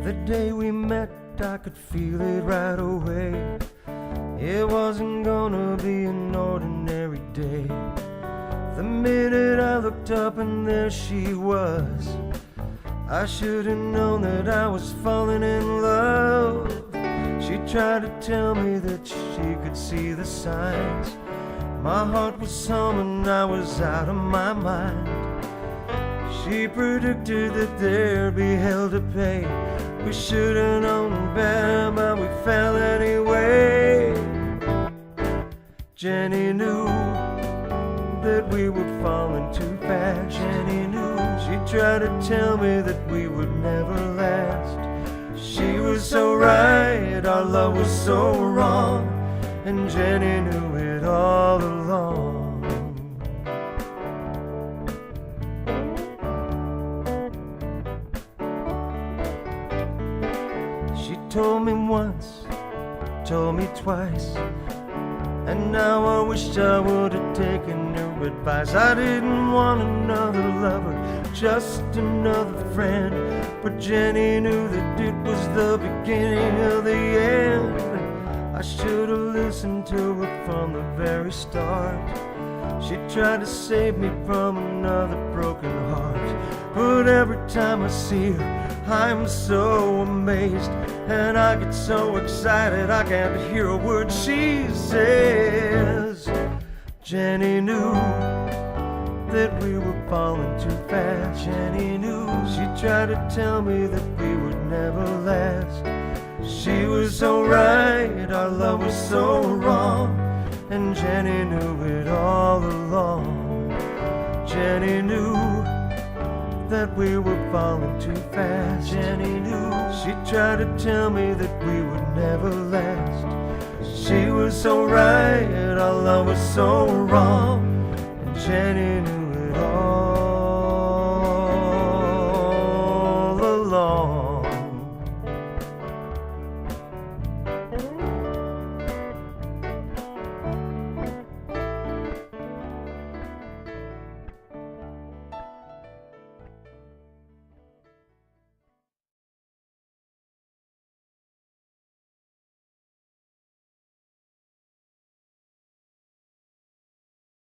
The day we met, I could feel it right away. It wasn't gonna be an ordinary day. The minute I looked up and there she was, I should have known that I was falling in love. She tried to tell me that she could see the signs. My heart was humming, I was out of my mind. She predicted that there'd be hell to pay. We should have known better, but we fell anyway. Jenny knew that we were falling too fast. Jenny knew. She tried to tell me that we would never last. She was so right, our love was so wrong, and Jenny knew it all along. She told me once, told me twice, and now I wish I would have taken her advice. I didn't want another lover, just another friend, but Jenny knew that it was the beginning of the end. I should have listened to her from the very start. She tried to save me from another broken heart, but every time I see her, I'm so amazed, and I get so excited I can't hear a word she says. Jenny knew that we were falling too fast. Jenny knew. She tried to tell me that we would never last. She was so right, our love was so wrong, and Jenny knew it all along. Jenny knew that we were falling too fast. Jenny knew. She tried to tell me that we would never last. She was so right, our love was so wrong, and Jenny knew it all.